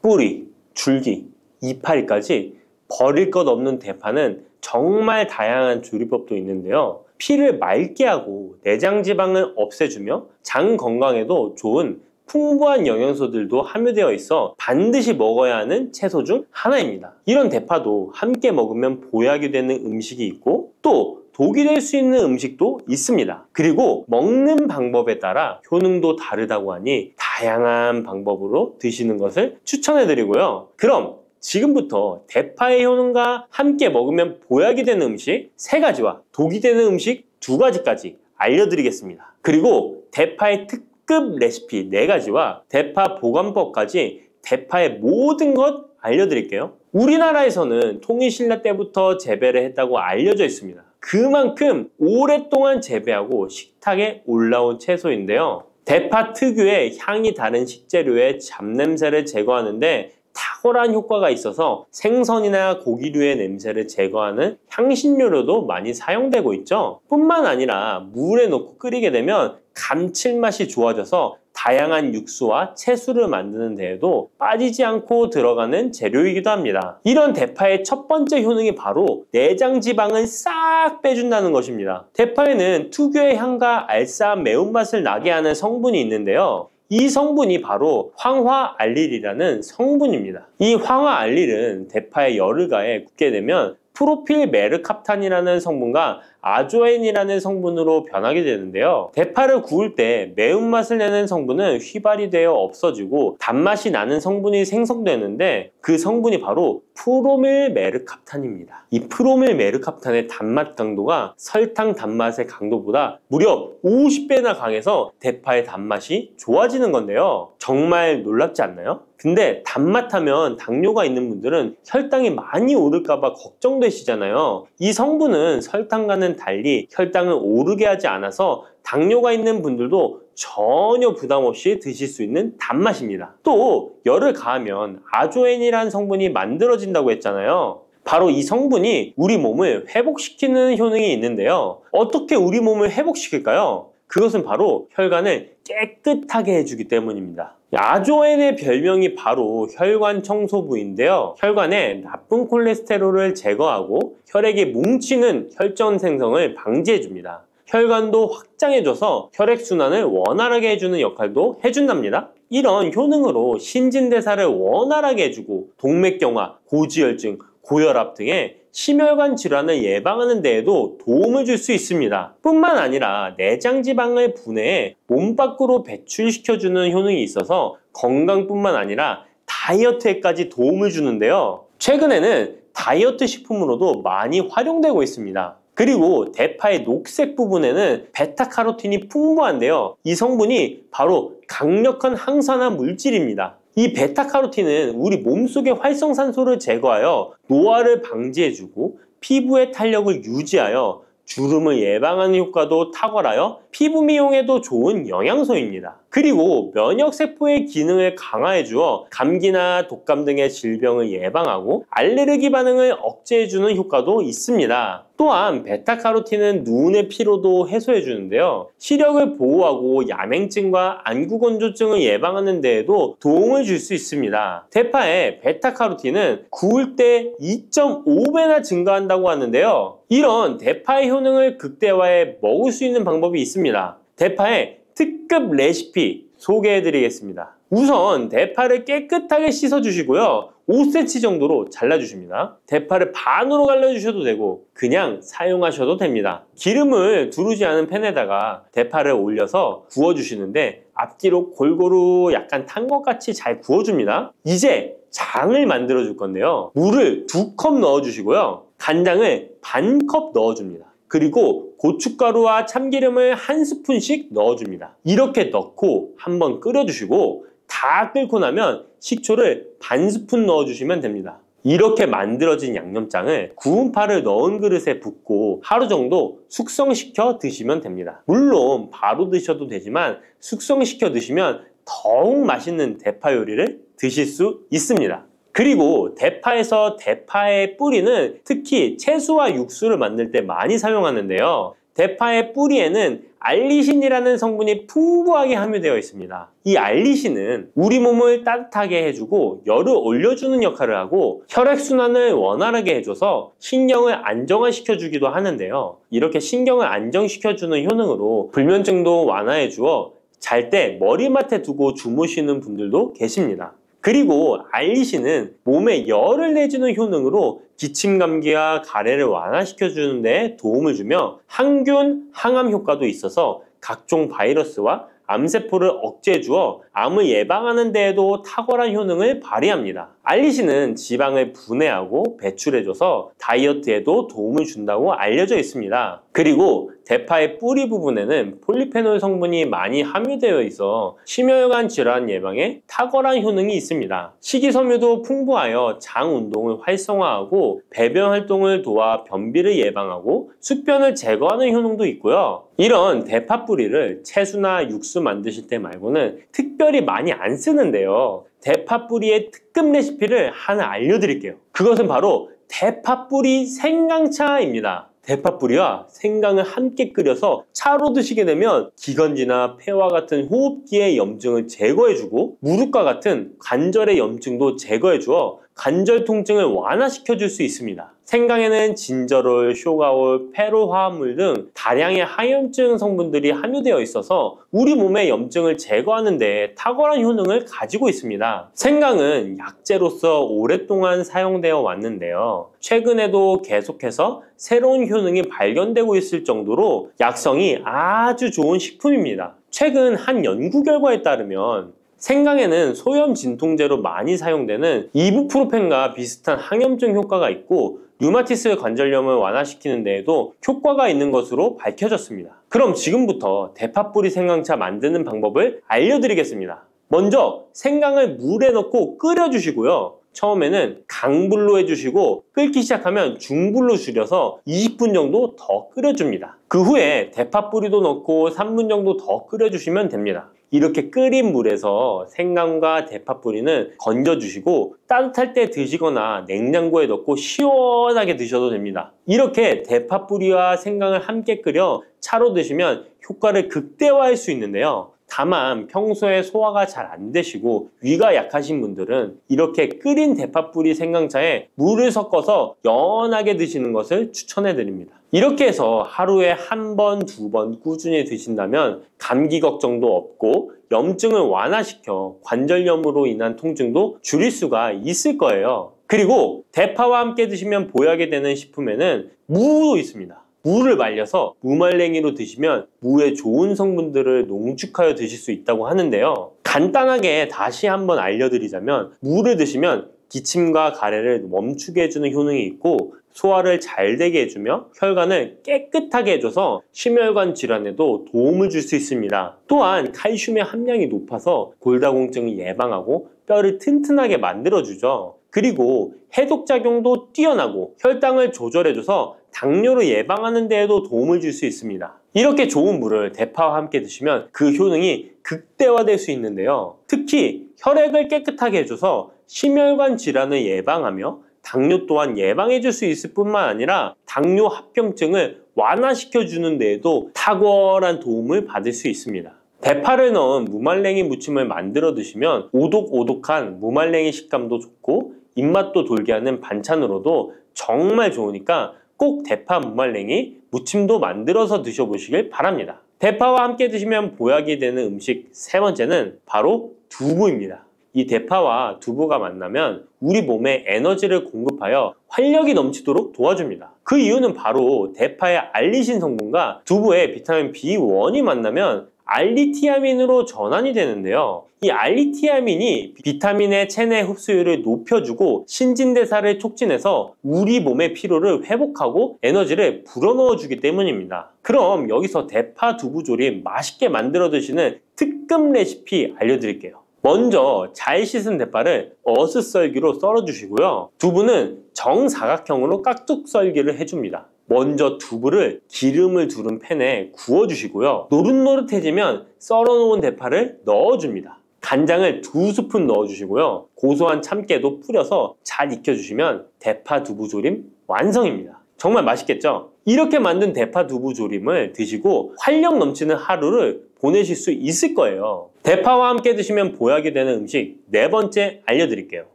뿌리, 줄기, 이파리까지 버릴 것 없는 대파는 정말 다양한 조리법도 있는데요. 피를 맑게 하고 내장 지방을 없애주며 장 건강에도 좋은 풍부한 영양소들도 함유되어 있어 반드시 먹어야 하는 채소 중 하나입니다. 이런 대파도 함께 먹으면 보약이 되는 음식이 있고 또 독이 될 수 있는 음식도 있습니다. 그리고 먹는 방법에 따라 효능도 다르다고 하니 다양한 방법으로 드시는 것을 추천해 드리고요. 그럼 지금부터 대파의 효능과 함께 먹으면 보약이 되는 음식 3가지와 독이 되는 음식 2가지까지 알려드리겠습니다. 그리고 대파의 특급 레시피 4가지와 대파 보관법까지 대파의 모든 것 알려드릴게요. 우리나라에서는 통일신라 때부터 재배를 했다고 알려져 있습니다. 그만큼 오랫동안 재배하고 식탁에 올라온 채소인데요. 대파 특유의 향이 다른 식재료의 잡냄새를 제거하는데 탁월한 효과가 있어서 생선이나 고기류의 냄새를 제거하는 향신료로도 많이 사용되고 있죠. 뿐만 아니라 물에 넣고 끓이게 되면 감칠맛이 좋아져서 다양한 육수와 채소를 만드는 데에도 빠지지 않고 들어가는 재료이기도 합니다. 이런 대파의 첫 번째 효능이 바로 내장 지방을 싹 빼준다는 것입니다. 대파에는 특유의 향과 알싸한 매운맛을 나게 하는 성분이 있는데요. 이 성분이 바로 황화알릴이라는 성분입니다. 이 황화알릴은 대파에 열을 가해 굽게 되면 프로필 메르캅탄이라는 성분과 아조엔이라는 성분으로 변하게 되는데요. 대파를 구울 때 매운맛을 내는 성분은 휘발이 되어 없어지고 단맛이 나는 성분이 생성되는데 그 성분이 바로 프로밀 메르캅탄입니다. 이 프로밀 메르캅탄의 단맛 강도가 설탕 단맛의 강도보다 무려 50배나 강해서 대파의 단맛이 좋아지는 건데요. 정말 놀랍지 않나요? 근데 단맛 하면 당뇨가 있는 분들은 혈당이 많이 오를까봐 걱정되시잖아요. 이 성분은 설탕과는 달리 혈당을 오르게 하지 않아서 당뇨가 있는 분들도 전혀 부담 없이 드실 수 있는 단맛입니다. 또 열을 가하면 아조엔이라는 성분이 만들어진다고 했잖아요. 바로 이 성분이 우리 몸을 회복시키는 효능이 있는데요. 어떻게 우리 몸을 회복시킬까요? 그것은 바로 혈관을 깨끗하게 해주기 때문입니다. 아조엔의 별명이 바로 혈관 청소부인데요. 혈관에 나쁜 콜레스테롤을 제거하고 혈액이 뭉치는 혈전 생성을 방지해줍니다. 혈관도 확장해줘서 혈액순환을 원활하게 해주는 역할도 해준답니다. 이런 효능으로 신진대사를 원활하게 해주고 동맥경화, 고지혈증, 고혈압 등의 심혈관 질환을 예방하는 데에도 도움을 줄 수 있습니다. 뿐만 아니라 내장지방을 분해해 몸 밖으로 배출시켜주는 효능이 있어서 건강뿐만 아니라 다이어트에까지 도움을 주는데요. 최근에는 다이어트 식품으로도 많이 활용되고 있습니다. 그리고 대파의 녹색 부분에는 베타카로틴이 풍부한데요. 이 성분이 바로 강력한 항산화 물질입니다. 이 베타카로틴은 우리 몸속의 활성산소를 제거하여 노화를 방지해주고 피부의 탄력을 유지하여 주름을 예방하는 효과도 탁월하여 피부 미용에도 좋은 영양소입니다. 그리고 면역세포의 기능을 강화해주어 감기나 독감 등의 질병을 예방하고 알레르기 반응을 억제해주는 효과도 있습니다. 또한 베타카로틴은 눈의 피로도 해소해주는데요. 시력을 보호하고 야맹증과 안구건조증을 예방하는 데에도 도움을 줄 수 있습니다. 대파의 베타카로틴은 구울 때 2.5배나 증가한다고 하는데요. 이런 대파의 효능을 극대화해 먹을 수 있는 방법이 있습니다. 대파의 특급 레시피 소개해드리겠습니다. 우선 대파를 깨끗하게 씻어주시고요. 5cm 정도로 잘라주십니다. 대파를 반으로 갈라주셔도 되고 그냥 사용하셔도 됩니다. 기름을 두르지 않은 팬에다가 대파를 올려서 구워주시는데 앞뒤로 골고루 약간 탄 것 같이 잘 구워줍니다. 이제 장을 만들어 줄 건데요. 물을 2컵 넣어주시고요. 간장을 반컵 넣어줍니다. 그리고 고춧가루와 참기름을 1스푼씩 넣어줍니다. 이렇게 넣고 한번 끓여주시고 다 끓고 나면 식초를 반스푼 넣어주시면 됩니다. 이렇게 만들어진 양념장을 구운 파를 넣은 그릇에 붓고 하루 정도 숙성시켜 드시면 됩니다. 물론 바로 드셔도 되지만 숙성시켜 드시면 더욱 맛있는 대파 요리를 드실 수 있습니다. 그리고 대파에서 대파의 뿌리는 특히 채소와 육수를 만들 때 많이 사용하는데요. 대파의 뿌리에는 알리신이라는 성분이 풍부하게 함유되어 있습니다. 이 알리신은 우리 몸을 따뜻하게 해주고 열을 올려주는 역할을 하고 혈액순환을 원활하게 해줘서 신경을 안정화시켜주기도 하는데요. 이렇게 신경을 안정시켜주는 효능으로 불면증도 완화해주어 잘 때 머리맡에 두고 주무시는 분들도 계십니다. 그리고 알리신은 몸에 열을 내주는 효능으로 기침 감기와 가래를 완화시켜주는 데 도움을 주며 항균, 항암 효과도 있어서 각종 바이러스와 암세포를 억제해주어 암을 예방하는 데에도 탁월한 효능을 발휘합니다. 알리신은 지방을 분해하고 배출해줘서 다이어트에도 도움을 준다고 알려져 있습니다. 그리고 대파의 뿌리 부분에는 폴리페놀 성분이 많이 함유되어 있어 심혈관 질환 예방에 탁월한 효능이 있습니다. 식이섬유도 풍부하여 장 운동을 활성화하고 배변 활동을 도와 변비를 예방하고 숙변을 제거하는 효능도 있고요. 이런 대파 뿌리를 채소나 육수 만드실 때 말고는 특별히 많이 안 쓰는데요. 대파 뿌리의 특급 레시피를 하나 알려드릴게요. 그것은 바로 대파 뿌리 생강차입니다. 대파 뿌리와 생강을 함께 끓여서 차로 드시게 되면 기관지나 폐와 같은 호흡기의 염증을 제거해주고 무릎과 같은 관절의 염증도 제거해주어 관절 통증을 완화시켜줄 수 있습니다. 생강에는 진저롤, 쇼가올, 페로 화합물 등 다량의 항염증 성분들이 함유되어 있어서 우리 몸의 염증을 제거하는 데 탁월한 효능을 가지고 있습니다. 생강은 약재로서 오랫동안 사용되어 왔는데요. 최근에도 계속해서 새로운 효능이 발견되고 있을 정도로 약성이 아주 좋은 식품입니다. 최근 한 연구 결과에 따르면 생강에는 소염 진통제로 많이 사용되는 이부프로펜과 비슷한 항염증 효과가 있고 류마티스 관절염을 완화시키는 데에도 효과가 있는 것으로 밝혀졌습니다. 그럼 지금부터 대파 뿌리 생강차 만드는 방법을 알려드리겠습니다. 먼저 생강을 물에 넣고 끓여주시고요. 처음에는 강불로 해주시고 끓기 시작하면 중불로 줄여서 20분 정도 더 끓여줍니다. 그 후에 대파 뿌리도 넣고 3분 정도 더 끓여주시면 됩니다. 이렇게 끓인 물에서 생강과 대파 뿌리는 건져주시고 따뜻할 때 드시거나 냉장고에 넣고 시원하게 드셔도 됩니다. 이렇게 대파 뿌리와 생강을 함께 끓여 차로 드시면 효과를 극대화할 수 있는데요. 다만 평소에 소화가 잘 안 되시고 위가 약하신 분들은 이렇게 끓인 대파 뿌리 생강차에 물을 섞어서 연하게 드시는 것을 추천해 드립니다. 이렇게 해서 하루에 한 번, 두 번 꾸준히 드신다면 감기 걱정도 없고 염증을 완화시켜 관절염으로 인한 통증도 줄일 수가 있을 거예요. 그리고 대파와 함께 드시면 보약이 되는 식품에는 무도 있습니다. 무를 말려서 무말랭이로 드시면 무의 좋은 성분들을 농축하여 드실 수 있다고 하는데요. 간단하게 다시 한번 알려드리자면 무를 드시면 기침과 가래를 멈추게 해주는 효능이 있고 소화를 잘 되게 해주며 혈관을 깨끗하게 해줘서 심혈관 질환에도 도움을 줄 수 있습니다. 또한 칼슘의 함량이 높아서 골다공증을 예방하고 뼈를 튼튼하게 만들어주죠. 그리고 해독작용도 뛰어나고 혈당을 조절해줘서 당뇨를 예방하는 데에도 도움을 줄 수 있습니다. 이렇게 좋은 물을 대파와 함께 드시면 그 효능이 극대화될 수 있는데요. 특히 혈액을 깨끗하게 해줘서 심혈관 질환을 예방하며 당뇨 또한 예방해 줄 수 있을 뿐만 아니라 당뇨 합병증을 완화시켜 주는 데에도 탁월한 도움을 받을 수 있습니다. 대파를 넣은 무말랭이 무침을 만들어 드시면 오독오독한 무말랭이 식감도 좋고 입맛도 돌게 하는 반찬으로도 정말 좋으니까 꼭 대파 무말랭이 무침도 만들어서 드셔보시길 바랍니다. 대파와 함께 드시면 보약이 되는 음식 세 번째는 바로 두부입니다. 이 대파와 두부가 만나면 우리 몸에 에너지를 공급하여 활력이 넘치도록 도와줍니다. 그 이유는 바로 대파의 알리신 성분과 두부의 비타민 B1이 만나면 알리티아민으로 전환이 되는데요. 이 알리티아민이 비타민의 체내 흡수율을 높여주고 신진대사를 촉진해서 우리 몸의 피로를 회복하고 에너지를 불어넣어 주기 때문입니다. 그럼 여기서 대파 두부조림 맛있게 만들어 드시는 특급 레시피 알려드릴게요. 먼저 잘 씻은 대파를 어슷썰기로 썰어 주시고요. 두부는 정사각형으로 깍둑 썰기를 해줍니다. 먼저 두부를 기름을 두른 팬에 구워주시고요. 노릇노릇해지면 썰어놓은 대파를 넣어줍니다. 간장을 2스푼 넣어주시고요. 고소한 참깨도 뿌려서 잘 익혀주시면 대파 두부조림 완성입니다. 정말 맛있겠죠? 이렇게 만든 대파 두부 조림을 드시고 활력 넘치는 하루를 보내실 수 있을 거예요. 대파와 함께 드시면 보약이 되는 음식 네 번째 알려드릴게요.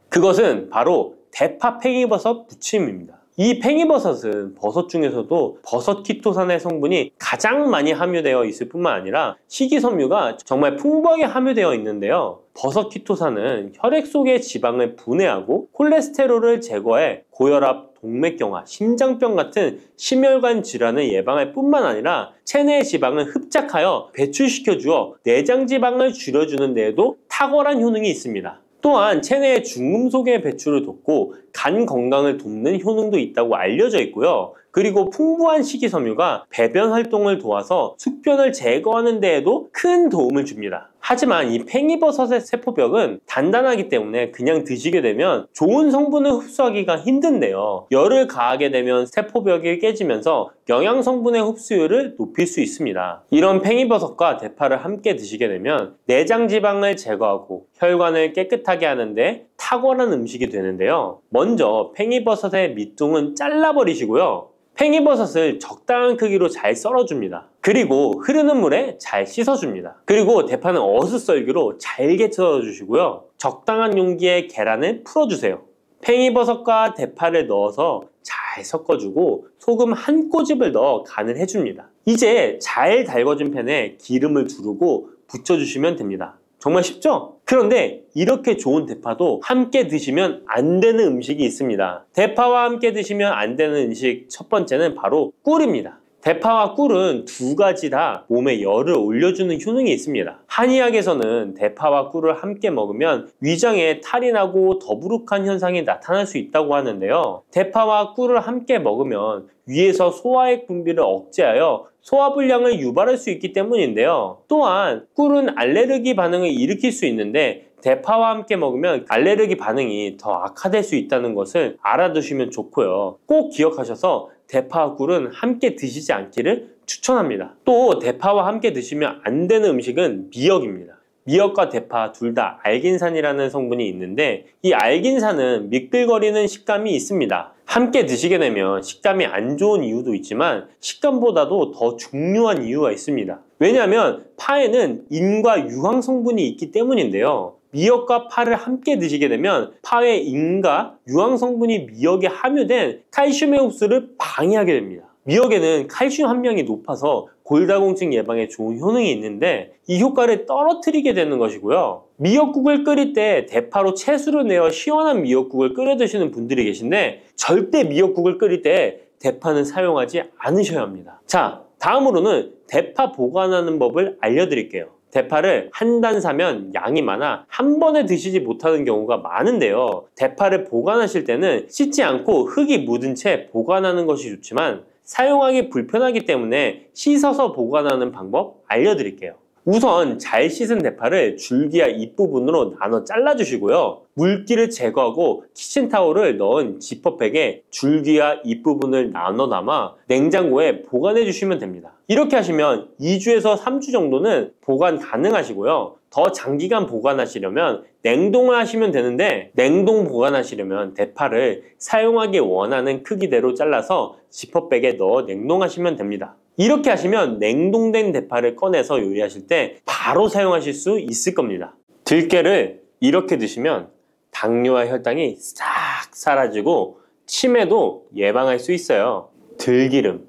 그것은 바로 대파 팽이버섯 무침입니다. 이 팽이버섯은 버섯 중에서도 버섯 키토산의 성분이 가장 많이 함유되어 있을 뿐만 아니라 식이섬유가 정말 풍부하게 함유되어 있는데요. 버섯 키토산은 혈액 속의 지방을 분해하고 콜레스테롤을 제거해 고혈압, 동맥경화, 심장병 같은 심혈관 질환을 예방할 뿐만 아니라 체내의 지방을 흡착하여 배출시켜 주어 내장 지방을 줄여주는 데에도 탁월한 효능이 있습니다. 또한 체내의 중금속의 배출을 돕고 간 건강을 돕는 효능도 있다고 알려져 있고요. 그리고 풍부한 식이섬유가 배변 활동을 도와서 숙변을 제거하는 데에도 큰 도움을 줍니다. 하지만 이 팽이버섯의 세포벽은 단단하기 때문에 그냥 드시게 되면 좋은 성분을 흡수하기가 힘든데요. 열을 가하게 되면 세포벽이 깨지면서 영양 성분의 흡수율을 높일 수 있습니다. 이런 팽이버섯과 대파를 함께 드시게 되면 내장 지방을 제거하고 혈관을 깨끗하게 하는데 탁월한 음식이 되는데요. 먼저 팽이버섯의 밑둥은 잘라버리시고요. 팽이버섯을 적당한 크기로 잘 썰어줍니다. 그리고 흐르는 물에 잘 씻어줍니다. 그리고 대파는 어슷썰기로 잘게 썰어주시고요. 적당한 용기에 계란을 풀어주세요. 팽이버섯과 대파를 넣어서 잘 섞어주고 소금 한 꼬집을 넣어 간을 해줍니다. 이제 잘 달궈진 팬에 기름을 두르고 붙여주시면 됩니다. 정말 쉽죠? 그런데 이렇게 좋은 대파도 함께 드시면 안 되는 음식이 있습니다. 대파와 함께 드시면 안 되는 음식 첫 번째는 바로 꿀입니다. 대파와 꿀은 두 가지 다 몸에 열을 올려주는 효능이 있습니다. 한의학에서는 대파와 꿀을 함께 먹으면 위장에 탈이 나고 더부룩한 현상이 나타날 수 있다고 하는데요. 대파와 꿀을 함께 먹으면 위에서 소화액 분비를 억제하여 소화불량을 유발할 수 있기 때문인데요. 또한 꿀은 알레르기 반응을 일으킬 수 있는데 대파와 함께 먹으면 알레르기 반응이 더 악화될 수 있다는 것을 알아두시면 좋고요. 꼭 기억하셔서 대파와 꿀은 함께 드시지 않기를 추천합니다. 또 대파와 함께 드시면 안 되는 음식은 미역입니다. 미역과 대파 둘 다 알긴산이라는 성분이 있는데 이 알긴산은 미끌거리는 식감이 있습니다. 함께 드시게 되면 식감이 안 좋은 이유도 있지만 식감보다도 더 중요한 이유가 있습니다. 왜냐하면 파에는 인과 유황 성분이 있기 때문인데요. 미역과 파를 함께 드시게 되면 파의 인과 유황 성분이 미역에 함유된 칼슘의 흡수를 방해하게 됩니다. 미역에는 칼슘 함량이 높아서 골다공증 예방에 좋은 효능이 있는데 이 효과를 떨어뜨리게 되는 것이고요. 미역국을 끓일 때 대파로 채수를 내어 시원한 미역국을 끓여 드시는 분들이 계신데 절대 미역국을 끓일 때 대파는 사용하지 않으셔야 합니다. 자, 다음으로는 대파 보관하는 법을 알려드릴게요. 대파를 한 단 사면 양이 많아 한 번에 드시지 못하는 경우가 많은데요. 대파를 보관하실 때는 씻지 않고 흙이 묻은 채 보관하는 것이 좋지만 사용하기 불편하기 때문에 씻어서 보관하는 방법 알려드릴게요. 우선 잘 씻은 대파를 줄기와 잎부분으로 나눠 잘라주시고요. 물기를 제거하고 키친타올을 넣은 지퍼백에 줄기와 잎부분을 나눠 담아 냉장고에 보관해 주시면 됩니다. 이렇게 하시면 2주에서 3주 정도는 보관 가능하시고요. 더 장기간 보관하시려면 냉동을 하시면 되는데 냉동 보관하시려면 대파를 사용하기 원하는 크기대로 잘라서 지퍼백에 넣어 냉동하시면 됩니다. 이렇게 하시면 냉동된 대파를 꺼내서 요리하실 때 바로 사용하실 수 있을 겁니다. 들깨를 이렇게 드시면 당뇨와 혈당이 싹 사라지고 치매도 예방할 수 있어요. 들기름,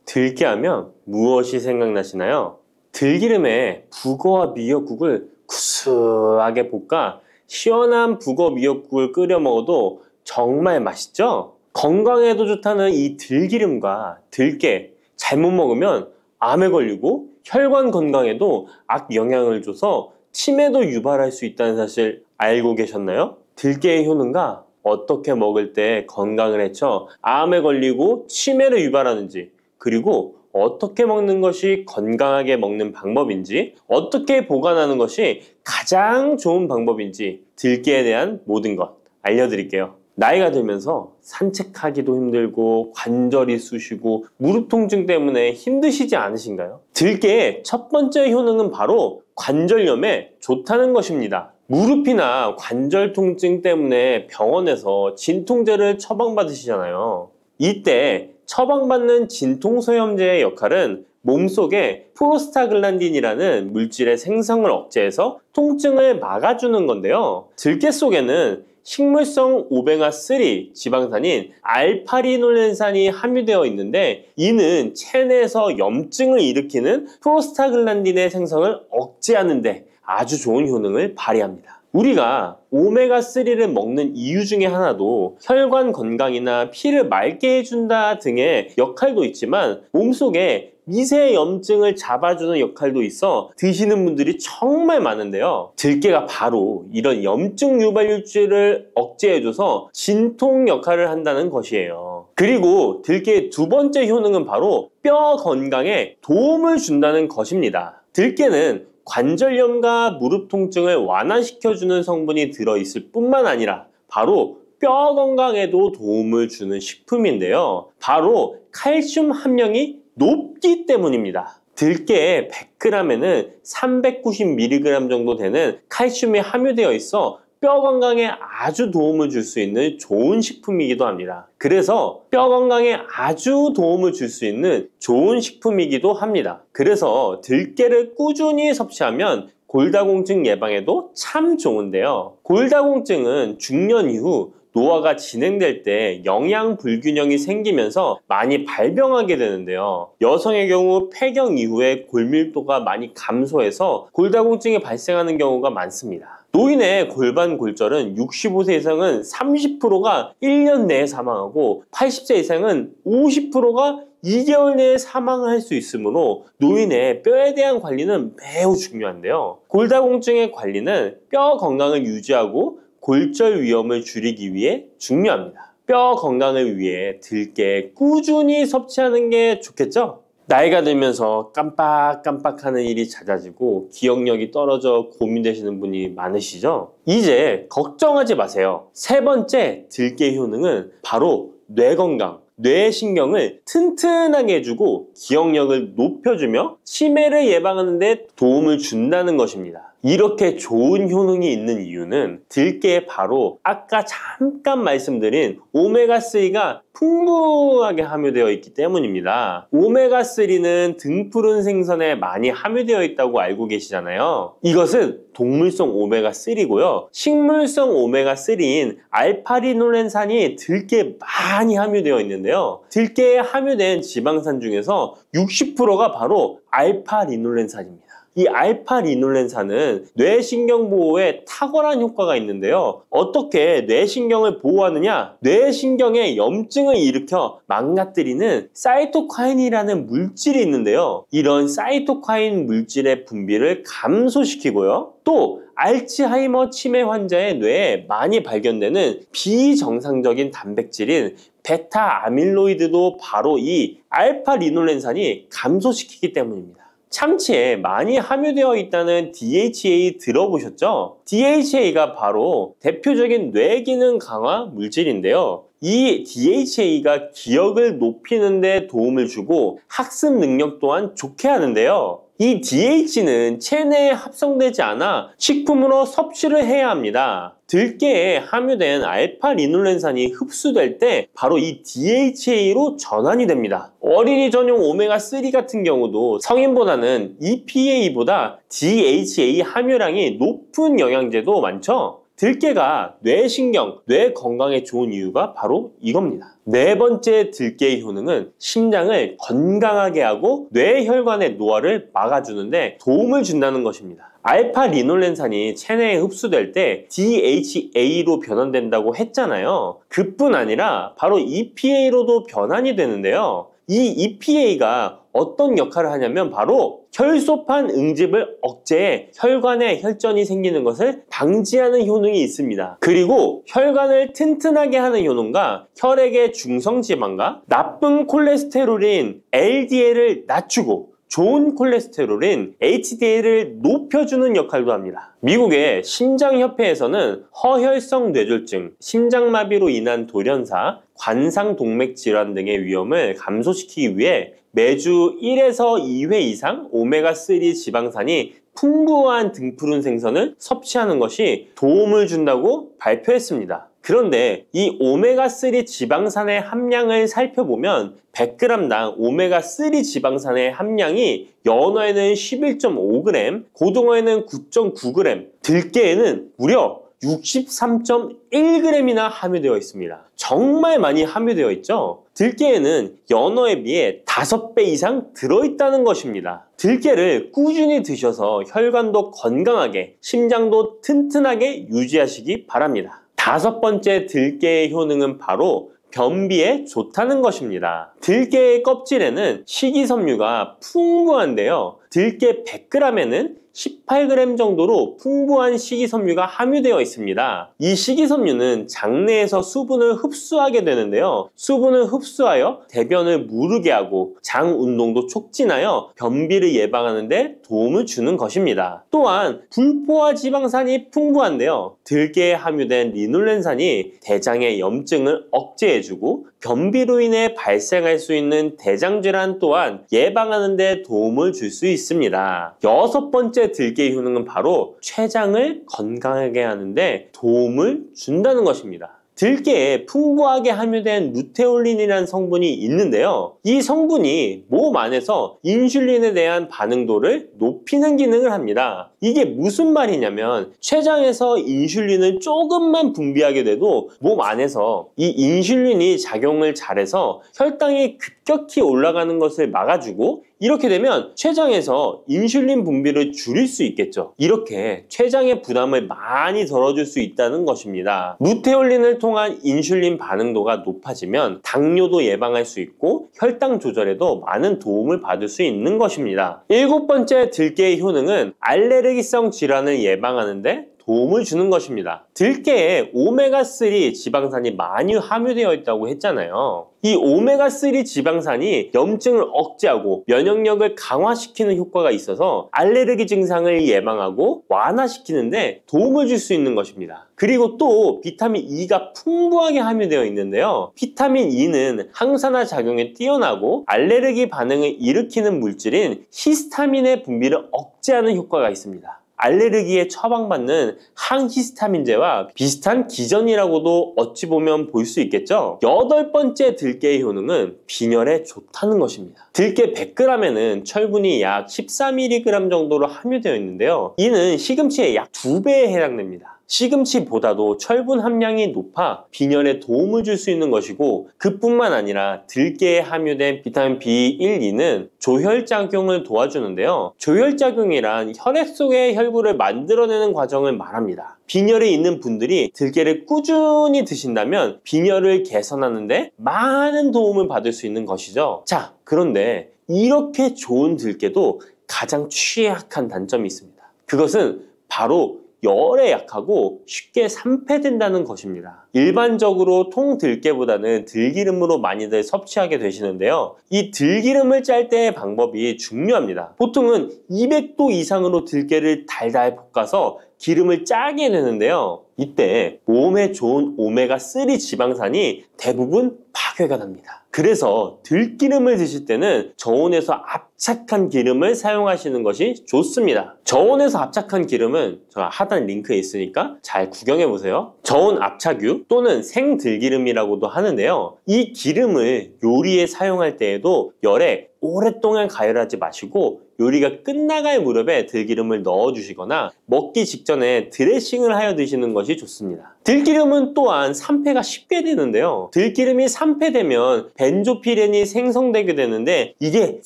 들깨하면 무엇이 생각나시나요? 들기름에 북어와 미역국을 구수하게 볶아 시원한 북어 미역국을 끓여 먹어도 정말 맛있죠? 건강에도 좋다는 이 들기름과 들깨 잘못 먹으면 암에 걸리고 혈관 건강에도 악영향을 줘서 치매도 유발할 수 있다는 사실 알고 계셨나요? 들깨의 효능과 어떻게 먹을 때 건강을 해쳐 암에 걸리고 치매를 유발하는지, 그리고 어떻게 먹는 것이 건강하게 먹는 방법인지, 어떻게 보관하는 것이 가장 좋은 방법인지 들깨에 대한 모든 것 알려드릴게요. 나이가 들면서 산책하기도 힘들고 관절이 쑤시고 무릎 통증 때문에 힘드시지 않으신가요? 들깨의 첫 번째 효능은 바로 관절염에 좋다는 것입니다. 무릎이나 관절 통증 때문에 병원에서 진통제를 처방받으시잖아요. 이때 처방받는 진통소염제의 역할은 몸속에 프로스타글란딘이라는 물질의 생성을 억제해서 통증을 막아주는 건데요. 들깨 속에는 식물성 오메가3 지방산인 알파리놀렌산이 함유되어 있는데, 이는 체내에서 염증을 일으키는 프로스타글란딘의 생성을 억제하는 데 아주 좋은 효능을 발휘합니다. 우리가 오메가3를 먹는 이유 중에 하나도 혈관 건강이나 피를 맑게 해준다 등의 역할도 있지만, 몸속에 미세 염증을 잡아주는 역할도 있어 드시는 분들이 정말 많은데요. 들깨가 바로 이런 염증 유발물질을 억제해줘서 진통 역할을 한다는 것이에요. 그리고 들깨의 두 번째 효능은 바로 뼈 건강에 도움을 준다는 것입니다. 들깨는 관절염과 무릎 통증을 완화시켜주는 성분이 들어있을 뿐만 아니라 바로 뼈 건강에도 도움을 주는 식품인데요. 바로 칼슘 함량이 높기 때문입니다. 들깨의 100g에는 390mg 정도 되는 칼슘이 함유되어 있어 뼈 건강에 아주 도움을 줄 수 있는 좋은 식품이기도 합니다. 그래서 뼈 건강에 아주 도움을 줄 수 있는 좋은 식품이기도 합니다. 그래서 들깨를 꾸준히 섭취하면 골다공증 예방에도 참 좋은데요. 골다공증은 중년 이후 노화가 진행될 때 영양 불균형이 생기면서 많이 발병하게 되는데요. 여성의 경우 폐경 이후에 골밀도가 많이 감소해서 골다공증이 발생하는 경우가 많습니다. 노인의 골반 골절은 65세 이상은 30%가 1년 내에 사망하고 80세 이상은 50%가 2개월 내에 사망할 수 있으므로 노인의 뼈에 대한 관리는 매우 중요한데요. 골다공증의 관리는 뼈 건강을 유지하고 골절 위험을 줄이기 위해 중요합니다. 뼈 건강을 위해 들깨 꾸준히 섭취하는 게 좋겠죠? 나이가 들면서 깜빡깜빡하는 일이 잦아지고 기억력이 떨어져 고민되시는 분이 많으시죠? 이제 걱정하지 마세요. 세 번째 들깨 효능은 바로 뇌 건강, 뇌신경을 튼튼하게 해주고 기억력을 높여주며 치매를 예방하는 데 도움을 준다는 것입니다. 이렇게 좋은 효능이 있는 이유는 들깨에 바로 아까 잠깐 말씀드린 오메가3가 풍부하게 함유되어 있기 때문입니다. 오메가3는 등푸른 생선에 많이 함유되어 있다고 알고 계시잖아요. 이것은 동물성 오메가3고요. 식물성 오메가3인 알파리놀렌산이 들깨에 많이 함유되어 있는데요. 들깨에 함유된 지방산 중에서 60%가 바로 알파리놀렌산입니다. 이 알파리놀렌산은 뇌신경 보호에 탁월한 효과가 있는데요. 어떻게 뇌신경을 보호하느냐? 뇌신경에 염증을 일으켜 망가뜨리는 사이토카인이라는 물질이 있는데요. 이런 사이토카인 물질의 분비를 감소시키고요. 또 알츠하이머 치매 환자의 뇌에 많이 발견되는 비정상적인 단백질인 베타 아밀로이드도 바로 이 알파리놀렌산이 감소시키기 때문입니다. 참치에 많이 함유되어 있다는 DHA 들어보셨죠? DHA가 바로 대표적인 뇌기능 강화 물질인데요. 이 DHA가 기억을 높이는 데 도움을 주고 학습 능력 또한 좋게 하는데요. 이 DH는 체내에 합성되지 않아 식품으로 섭취를 해야 합니다. 들깨에 함유된 알파리놀렌산이 흡수될 때 바로 이 DHA로 전환이 됩니다. 어린이 전용 오메가3 같은 경우도 성인보다는 EPA보다 DHA 함유량이 높은 영양제도 많죠? 들깨가 뇌신경, 뇌 건강에 좋은 이유가 바로 이겁니다. 네 번째 들깨의 효능은 심장을 건강하게 하고 뇌혈관의 노화를 막아주는데 도움을 준다는 것입니다. 알파리놀렌산이 체내에 흡수될 때 DHA로 변환된다고 했잖아요. 그뿐 아니라 바로 EPA로도 변환이 되는데요. 이 EPA가 어떤 역할을 하냐면 바로 혈소판 응집을 억제해 혈관에 혈전이 생기는 것을 방지하는 효능이 있습니다. 그리고 혈관을 튼튼하게 하는 효능과 혈액의 중성지방과 나쁜 콜레스테롤인 LDL을 낮추고 좋은 콜레스테롤인 HDL을 높여주는 역할도 합니다. 미국의 심장협회에서는 허혈성 뇌졸중, 심장마비로 인한 돌연사, 관상동맥 질환 등의 위험을 감소시키기 위해 매주 1에서 2회 이상 오메가3 지방산이 풍부한 등푸른 생선을 섭취하는 것이 도움을 준다고 발표했습니다. 그런데 이 오메가3 지방산의 함량을 살펴보면 100g당 오메가3 지방산의 함량이 연어에는 11.5g, 고등어에는 9.9g, 들깨에는 무려 63.1g이나 함유되어 있습니다. 정말 많이 함유되어 있죠? 들깨에는 연어에 비해 5배 이상 들어있다는 것입니다. 들깨를 꾸준히 드셔서 혈관도 건강하게, 심장도 튼튼하게 유지하시기 바랍니다. 5번째 들깨의 효능은 바로 변비에 좋다는 것입니다. 들깨의 껍질에는 식이섬유가 풍부한데요. 들깨 100g에는 18g 정도로 풍부한 식이섬유가 함유되어 있습니다. 이 식이섬유는 장내에서 수분을 흡수하게 되는데요. 수분을 흡수하여 대변을 무르게 하고 장 운동도 촉진하여 변비를 예방하는 데 도움을 주는 것입니다. 또한 불포화 지방산이 풍부한데요. 들깨에 함유된 리놀렌산이 대장의 염증을 억제해주고 변비로 인해 발생할 수 있는 대장질환 또한 예방하는 데 도움을 줄 수 있습니다. 6번째 들깨의 효능은 바로 췌장을 건강하게 하는데 도움을 준다는 것입니다. 들깨에 풍부하게 함유된 루테올린이라는 성분이 있는데요. 이 성분이 몸 안에서 인슐린에 대한 반응도를 높이는 기능을 합니다. 이게 무슨 말이냐면 췌장에서 인슐린을 조금만 분비하게 돼도 몸 안에서 이 인슐린이 작용을 잘해서 혈당이 급격히 올라가는 것을 막아주고 이렇게 되면 췌장에서 인슐린 분비를 줄일 수 있겠죠. 이렇게 췌장의 부담을 많이 덜어줄 수 있다는 것입니다. 루테올린을 통한 인슐린 반응도가 높아지면 당뇨도 예방할 수 있고 혈당 조절에도 많은 도움을 받을 수 있는 것입니다. 7번째 들깨의 효능은 알레르기성 질환을 예방하는 데 도움을 주는 것입니다. 들깨에 오메가3 지방산이 많이 함유되어 있다고 했잖아요. 이 오메가3 지방산이 염증을 억제하고 면역력을 강화시키는 효과가 있어서 알레르기 증상을 예방하고 완화시키는데 도움을 줄 수 있는 것입니다. 그리고 또 비타민 E가 풍부하게 함유되어 있는데요. 비타민 E는 항산화 작용에 뛰어나고 알레르기 반응을 일으키는 물질인 히스타민의 분비를 억제하는 효과가 있습니다. 알레르기에 처방받는 항히스타민제와 비슷한 기전이라고도 어찌 보면 볼 수 있겠죠. 8번째 들깨의 효능은 빈혈에 좋다는 것입니다. 들깨 100g에는 철분이 약 14mg 정도로 함유되어 있는데요. 이는 시금치의 약 2배에 해당됩니다. 시금치보다도 철분 함량이 높아 빈혈에 도움을 줄 수 있는 것이고 그뿐만 아니라 들깨에 함유된 비타민 B1, 2는 조혈작용을 도와주는데요. 조혈작용이란 혈액 속의 혈구를 만들어내는 과정을 말합니다. 빈혈이 있는 분들이 들깨를 꾸준히 드신다면 빈혈을 개선하는 데 많은 도움을 받을 수 있는 것이죠. 자, 그런데 이렇게 좋은 들깨도 가장 취약한 단점이 있습니다. 그것은 바로 열에 약하고 쉽게 산패된다는 것입니다. 일반적으로 통들깨보다는 들기름으로 많이들 섭취하게 되시는데요. 이 들기름을 짤 때의 방법이 중요합니다. 보통은 200도 이상으로 들깨를 달달 볶아서 기름을 짜게 되는데요. 이때 몸에 좋은 오메가3 지방산이 대부분 파괴가 됩니다. 그래서 들기름을 드실 때는 저온에서 압착한 기름을 사용하시는 것이 좋습니다. 저온에서 압착한 기름은 제가 하단 링크에 있으니까 잘 구경해 보세요. 저온 압착유 또는 생들기름이라고도 하는데요. 이 기름을 요리에 사용할 때에도 열에 오랫동안 가열하지 마시고 요리가 끝나갈 무렵에 들기름을 넣어주시거나 먹기 직전에 드레싱을 하여 드시는 것이 좋습니다. 들기름은 또한 산패가 쉽게 되는데요. 들기름이 산패되면 벤조피렌이 생성되게 되는데 이게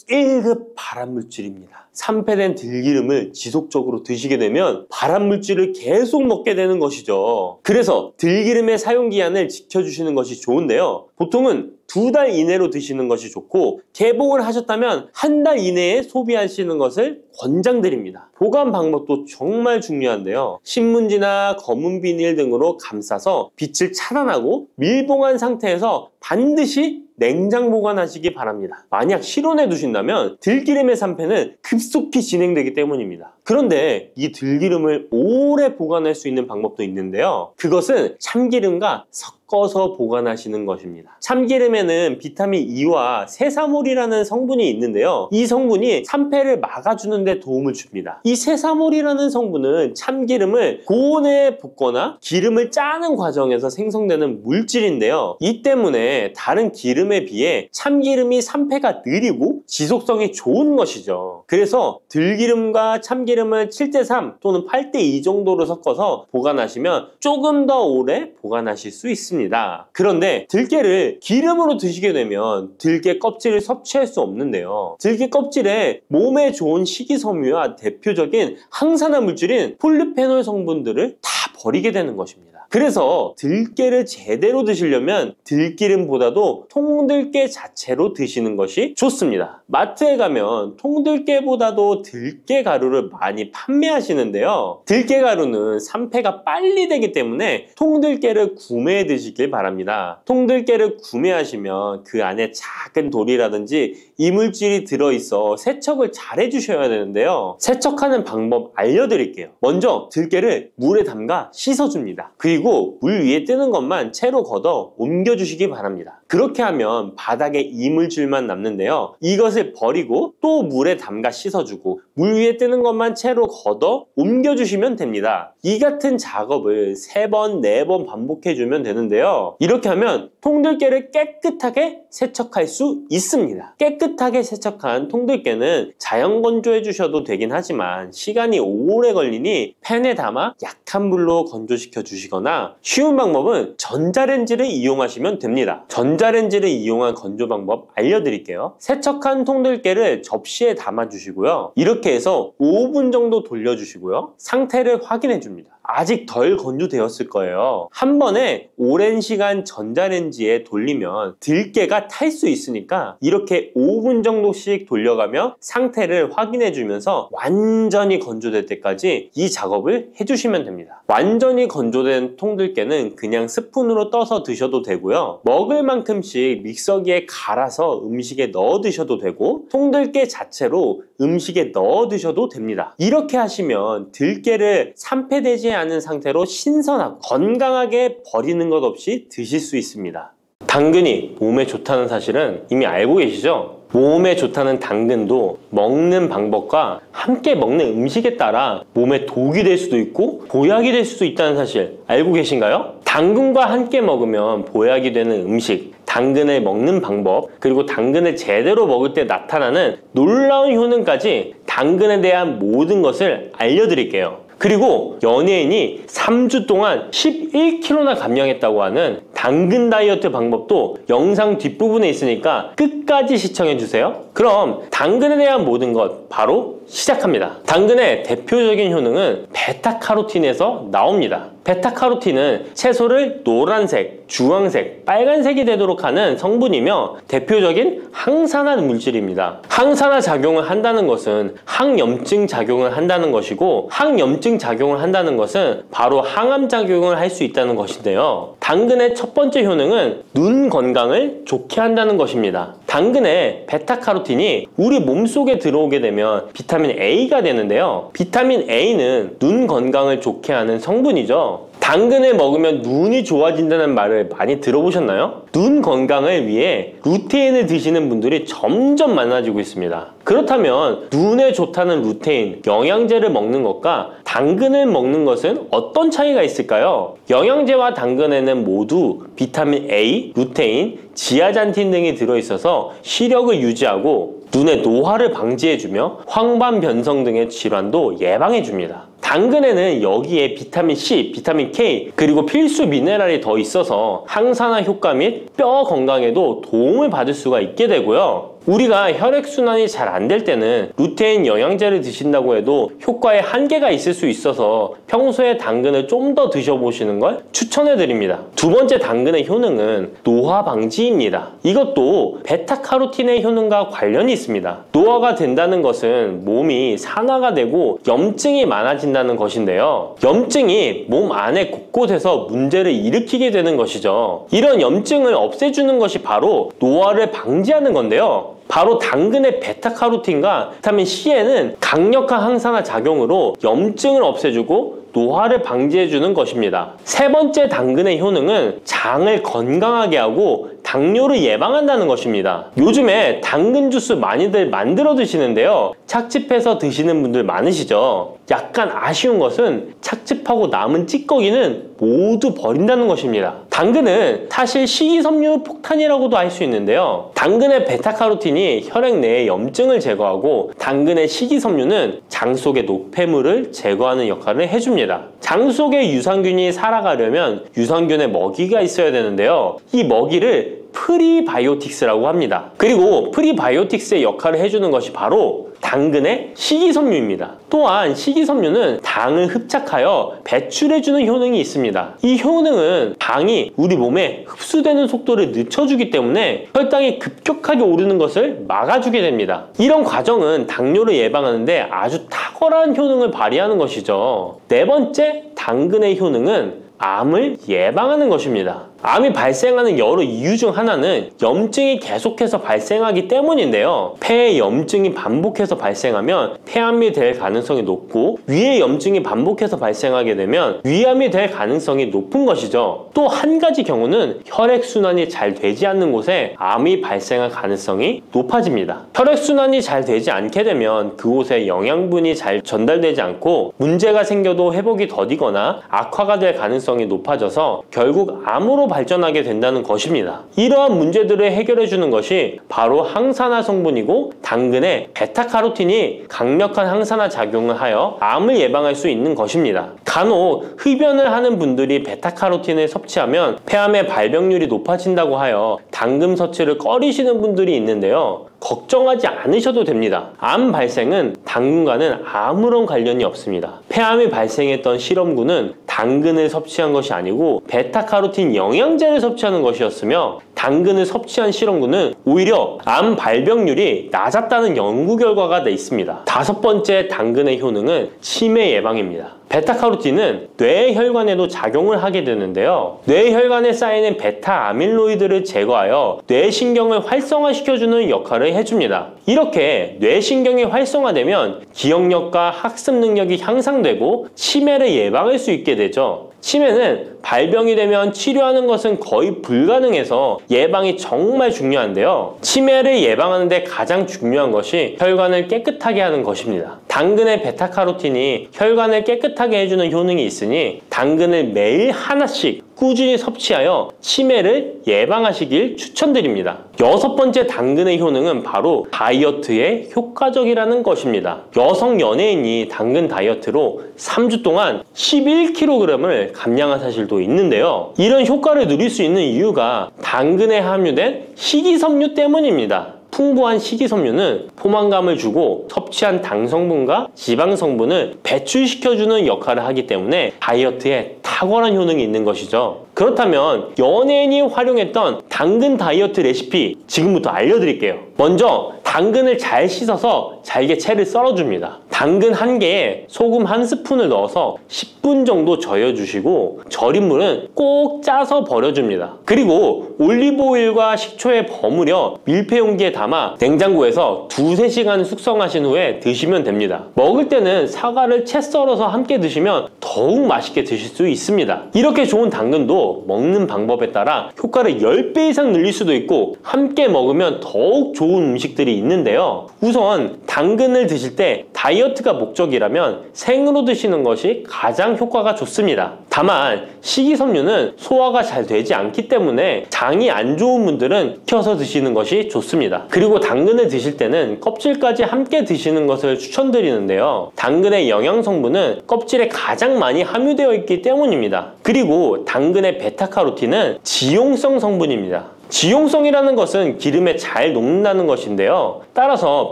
1급 발암물질입니다. 산패된 들기름을 지속적으로 드시게 되면 발암물질을 계속 먹게 되는 것이죠. 그래서 들기름의 사용기한을 지켜주시는 것이 좋은데요. 보통은 2달 이내로 드시는 것이 좋고 개봉을 하셨다면 1달 이내에 소비하시는 것을 권장드립니다. 보관 방법도 정말 중요한데요. 신문지나 검은 비닐 등으로 감싸서 빛을 차단하고 밀봉한 상태에서 반드시 냉장 보관하시기 바랍니다. 만약 실온에 두신다면 들기름의 산패는 급속히 진행되기 때문입니다. 그런데 이 들기름을 오래 보관할 수 있는 방법도 있는데요. 그것은 참기름과 섞어서 보관하시는 것입니다. 참기름에는 비타민 E와 세사몰이라는 성분이 있는데요. 이 성분이 산패를 막아주는 데 도움을 줍니다. 이 세사몰이라는 성분은 참기름을 고온에 볶거나 기름을 짜는 과정에서 생성되는 물질인데요. 이 때문에 다른 기름에 비해 참기름이 산패가 느리고 지속성이 좋은 것이죠. 그래서 들기름과 참기름을 7:3 또는 8:2 정도로 섞어서 보관하시면 조금 더 오래 보관하실 수 있습니다. 그런데 들깨를 기름으로 드시게 되면 들깨 껍질을 섭취할 수 없는데요. 들깨 껍질에 몸에 좋은 식이섬유와 대표적인 항산화 물질인 폴리페놀 성분들을 다 버리게 되는 것입니다. 그래서 들깨를 제대로 드시려면 들기름보다도 통들깨 자체로 드시는 것이 좋습니다. 마트에 가면 통들깨보다도 들깨 가루를 많이 판매하시는데요. 들깨 가루는 산패가 빨리 되기 때문에 통들깨를 구매해 드시길 바랍니다. 통들깨를 구매하시면 그 안에 작은 돌이라든지 이물질이 들어있어 세척을 잘 해주셔야 되는데요. 세척하는 방법 알려드릴게요. 먼저 들깨를 물에 담가 씻어줍니다. 그리고 물 위에 뜨는 것만 채로 걷어 옮겨주시기 바랍니다. 그렇게 하면 바닥에 이물질만 남는데요. 이것을 버리고 또 물에 담가 씻어주고 물 위에 뜨는 것만 채로 걷어 옮겨주시면 됩니다. 이 같은 작업을 3번, 4번 반복해주면 되는데요. 이렇게 하면 통들깨를 깨끗하게 세척할 수 있습니다. 깨끗하게 세척한 통들깨는 자연 건조해 주셔도 되긴 하지만 시간이 오래 걸리니 팬에 담아 약한 불로 건조시켜 주시거나 쉬운 방법은 전자레인지를 이용하시면 됩니다. 전자레인지를 이용한 건조 방법 알려드릴게요. 세척한 통들깨를 접시에 담아 주시고요. 이렇게 해서 5분 정도 돌려주시고요. 상태를 확인해 줍니다. 아직 덜 건조되었을 거예요. 한 번에 오랜 시간 전자레인지에 돌리면 들깨가 탈 수 있으니까 이렇게 5분 정도씩 돌려가며 상태를 확인해 주면서 완전히 건조될 때까지 이 작업을 해주시면 됩니다. 완전히 건조된 통들깨는 그냥 스푼으로 떠서 드셔도 되고요. 먹을 만큼씩 믹서기에 갈아서 음식에 넣어 드셔도 되고 통들깨 자체로 음식에 넣어 드셔도 됩니다. 이렇게 하시면 들깨를 산패되지 않은 상태로 신선하고 건강하게 버리는 것 없이 드실 수 있습니다. 당근이 몸에 좋다는 사실은 이미 알고 계시죠? 몸에 좋다는 당근도 먹는 방법과 함께 먹는 음식에 따라 몸에 독이 될 수도 있고 보약이 될 수도 있다는 사실 알고 계신가요? 당근과 함께 먹으면 보약이 되는 음식, 당근을 먹는 방법, 그리고 당근을 제대로 먹을 때 나타나는 놀라운 효능까지 당근에 대한 모든 것을 알려드릴게요. 그리고 연예인이 3주 동안 11kg나 감량했다고 하는 당근 다이어트 방법도 영상 뒷부분에 있으니까 끝까지 시청해주세요. 그럼 당근에 대한 모든 것 바로 시작합니다. 당근의 대표적인 효능은 베타카로틴에서 나옵니다. 베타카로틴은 채소를 노란색, 주황색, 빨간색이 되도록 하는 성분이며 대표적인 항산화 물질입니다. 항산화 작용을 한다는 것은 항염증 작용을 한다는 것이고 항염증 작용을 한다는 것은 바로 항암 작용을 할 수 있다는 것인데요. 당근의 첫 번째 효능은 눈 건강을 좋게 한다는 것입니다. 당근의 베타카로틴이 우리 몸속에 들어오게 되면 비타민 A가 되는데요. 비타민 A는 눈 건강을 좋게 하는 성분이죠. 당근을 먹으면 눈이 좋아진다는 말을 많이 들어보셨나요? 눈 건강을 위해 루테인을 드시는 분들이 점점 많아지고 있습니다. 그렇다면 눈에 좋다는 루테인, 영양제를 먹는 것과 당근을 먹는 것은 어떤 차이가 있을까요? 영양제와 당근에는 모두 비타민 A, 루테인, 지아잔틴 등이 들어있어서 시력을 유지하고 눈의 노화를 방지해주며 황반 변성 등의 질환도 예방해줍니다. 당근에는 여기에 비타민 C, 비타민 K, 그리고 필수 미네랄이 더 있어서 항산화 효과 및 뼈 건강에도 도움을 받을 수가 있게 되고요. 우리가 혈액순환이 잘 안 될 때는 루테인 영양제를 드신다고 해도 효과에 한계가 있을 수 있어서 평소에 당근을 좀 더 드셔보시는 걸 추천해드립니다. 두 번째 당근의 효능은 노화 방지입니다. 이것도 베타카로틴의 효능과 관련이 있습니다. 노화가 된다는 것은 몸이 산화가 되고 염증이 많아진다는 것인데요. 염증이 몸 안에 곳곳에서 문제를 일으키게 되는 것이죠. 이런 염증을 없애주는 것이 바로 노화를 방지하는 건데요. 바로 당근의 베타카로틴과 비타민 C에는 강력한 항산화 작용으로 염증을 없애주고 노화를 방지해주는 것입니다. 세 번째 당근의 효능은 장을 건강하게 하고 당뇨를 예방한다는 것입니다. 요즘에 당근 주스 많이들 만들어 드시는데요. 착즙해서 드시는 분들 많으시죠? 약간 아쉬운 것은 착즙하고 남은 찌꺼기는 모두 버린다는 것입니다. 당근은 사실 식이섬유 폭탄이라고도 할 수 있는데요. 당근의 베타카로틴이 혈액 내의 염증을 제거하고 당근의 식이섬유는 장 속의 노폐물을 제거하는 역할을 해줍니다. 장 속의 유산균이 살아가려면 유산균의 먹이가 있어야 되는데요. 이 먹이를 프리바이오틱스라고 합니다. 그리고 프리바이오틱스의 역할을 해주는 것이 바로 당근의 식이섬유입니다. 또한 식이섬유는 당을 흡착하여 배출해주는 효능이 있습니다. 이 효능은 당이 우리 몸에 흡수되는 속도를 늦춰주기 때문에 혈당이 급격하게 오르는 것을 막아주게 됩니다. 이런 과정은 당뇨를 예방하는데 아주 탁월한 효능을 발휘하는 것이죠. 네 번째 당근의 효능은 암을 예방하는 것입니다. 암이 발생하는 여러 이유 중 하나는 염증이 계속해서 발생하기 때문인데요. 폐에 염증이 반복해서 발생하면 폐암이 될 가능성이 높고 위에 염증이 반복해서 발생하게 되면 위암이 될 가능성이 높은 것이죠. 또 한 가지 경우는 혈액순환이 잘 되지 않는 곳에 암이 발생할 가능성이 높아집니다. 혈액순환이 잘 되지 않게 되면 그곳에 영양분이 잘 전달되지 않고 문제가 생겨도 회복이 더디거나 악화가 될 가능성이 높아져서 결국 암으로 발전하게 된다는 것입니다. 이러한 문제들을 해결해 주는 것이 바로 항산화 성분이고 당근의 베타카로틴이 강력한 항산화 작용을 하여 암을 예방할 수 있는 것입니다. 간혹 흡연을 하는 분들이 베타카로틴을 섭취하면 폐암의 발병률이 높아진다고 하여 당근 섭취를 꺼리시는 분들이 있는데요. 걱정하지 않으셔도 됩니다. 암 발생은 당근과는 아무런 관련이 없습니다. 폐암이 발생했던 실험군은 당근을 섭취한 것이 아니고 베타카로틴 영양제를 섭취하는 것이었으며 당근을 섭취한 실험군은 오히려 암 발병률이 낮았다는 연구 결과가 있습니다. 다섯 번째 당근의 효능은 치매 예방입니다. 베타카로틴은 뇌혈관에도 작용을 하게 되는데요. 뇌혈관에 쌓이는 베타 아밀로이드를 제거하여 뇌신경을 활성화시켜주는 역할을 해줍니다. 이렇게 뇌신경이 활성화되면 기억력과 학습 능력이 향상되고 치매를 예방할 수 있게 되죠. 치매는 발병이 되면 치료하는 것은 거의 불가능해서 예방이 정말 중요한데요. 치매를 예방하는 데 가장 중요한 것이 혈관을 깨끗하게 하는 것입니다. 당근의 베타카로틴이 혈관을 깨끗하게 해주는 효능이 있으니 당근을 매일 하나씩 꾸준히 섭취하여 치매를 예방하시길 추천드립니다. 여섯 번째 당근의 효능은 바로 다이어트에 효과적이라는 것입니다. 여성 연예인이 당근 다이어트로 3주 동안 11kg을 감량한 사실도 있는데요. 이런 효과를 누릴 수 있는 이유가 당근에 함유된 식이섬유 때문입니다. 풍부한 식이섬유는 포만감을 주고 섭취한 당 성분과 지방 성분을 배출시켜주는 역할을 하기 때문에 다이어트에 탁월한 효능이 있는 것이죠. 그렇다면 연예인이 활용했던 당근 다이어트 레시피 지금부터 알려드릴게요. 먼저 당근을 잘 씻어서 잘게 채를 썰어줍니다. 당근 한 개에 소금 한 스푼을 넣어서 10분 정도 저어주시고 절인 물은 꼭 짜서 버려줍니다. 그리고 올리브오일과 식초에 버무려 밀폐 용기에 담아 냉장고에서 2~3시간 숙성하신 후에 드시면 됩니다. 먹을 때는 사과를 채 썰어서 함께 드시면 더욱 맛있게 드실 수 있습니다. 이렇게 좋은 당근도 먹는 방법에 따라 효과를 10배 이상 늘릴 수도 있고 함께 먹으면 더욱 좋은 음식들이 있는데요. 우선 당근을 드실 때 다이어트가 목적이라면 생으로 드시는 것이 가장 효과가 좋습니다. 다만 식이섬유는 소화가 잘 되지 않기 때문에 장이 안 좋은 분들은 익혀서 드시는 것이 좋습니다. 그리고 당근을 드실 때는 껍질까지 함께 드시는 것을 추천드리는데요. 당근의 영양 성분은 껍질에 가장 많이 함유되어 있기 때문입니다. 그리고 당근의 베타카로틴은 지용성 성분입니다. 지용성이라는 것은 기름에 잘 녹는다는 것인데요. 따라서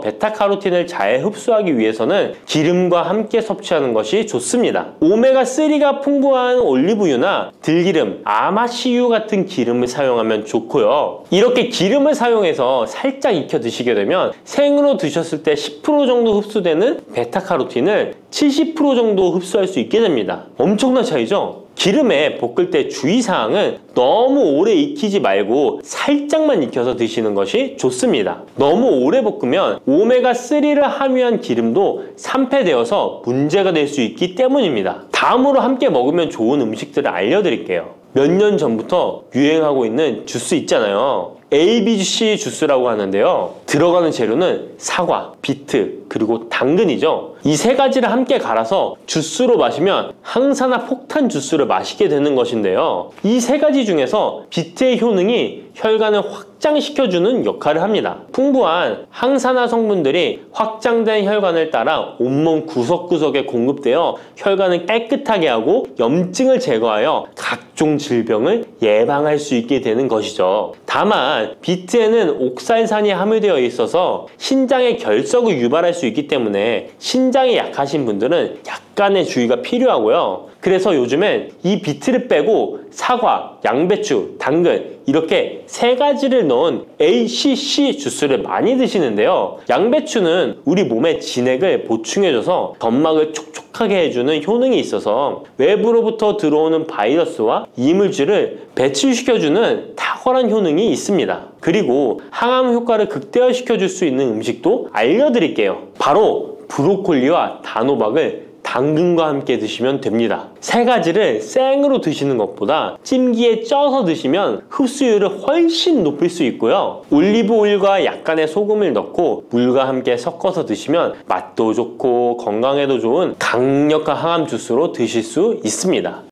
베타카로틴을 잘 흡수하기 위해서는 기름과 함께 섭취하는 것이 좋습니다. 오메가3가 풍부한 올리브유나 들기름, 아마씨유 같은 기름을 사용하면 좋고요. 이렇게 기름을 사용해서 살짝 익혀 드시게 되면 생으로 드셨을 때 10% 정도 흡수되는 베타카로틴을 70% 정도 흡수할 수 있게 됩니다. 엄청난 차이죠? 기름에 볶을 때 주의사항은 너무 오래 익히지 말고 살짝만 익혀서 드시는 것이 좋습니다. 너무 오래 볶으면 오메가3를 함유한 기름도 산패되어서 문제가 될 수 있기 때문입니다. 다음으로 함께 먹으면 좋은 음식들을 알려드릴게요. 몇 년 전부터 유행하고 있는 주스 있잖아요. ABC 주스라고 하는데요. 들어가는 재료는 사과, 비트, 그리고 당근이죠. 이 세 가지를 함께 갈아서 주스로 마시면 항산화 폭탄 주스를 마시게 되는 것인데요. 이 세 가지 중에서 비트의 효능이 혈관을 확장시켜주는 역할을 합니다. 풍부한 항산화 성분들이 확장된 혈관을 따라 온몸 구석구석에 공급되어 혈관을 깨끗하게 하고 염증을 제거하여 각종 질병을 예방할 수 있게 되는 것이죠. 다만 비트에는 옥살산이 함유되어 있어서 신장의 결석을 유발할 수 있기 때문에 신장이 약하신 분들은 약간의 주의가 필요하고요. 그래서 요즘엔 이 비트를 빼고 사과, 양배추, 당근 이렇게 세 가지를 넣은 ACC 주스를 많이 드시는데요. 양배추는 우리 몸의 진액을 보충해줘서 점막을 촉촉하게 해주는 효능이 있어서 외부로부터 들어오는 바이러스와 이물질을 배출시켜주는 탁월한 효능이 있습니다. 그리고 항암 효과를 극대화시켜줄 수 있는 음식도 알려드릴게요. 바로 브로콜리와 단호박을 당근과 함께 드시면 됩니다. 세 가지를 생으로 드시는 것보다 찜기에 쪄서 드시면 흡수율을 훨씬 높일 수 있고요. 올리브 오일과 약간의 소금을 넣고 물과 함께 섞어서 드시면 맛도 좋고 건강에도 좋은 강력한 항암 주스로 드실 수 있습니다.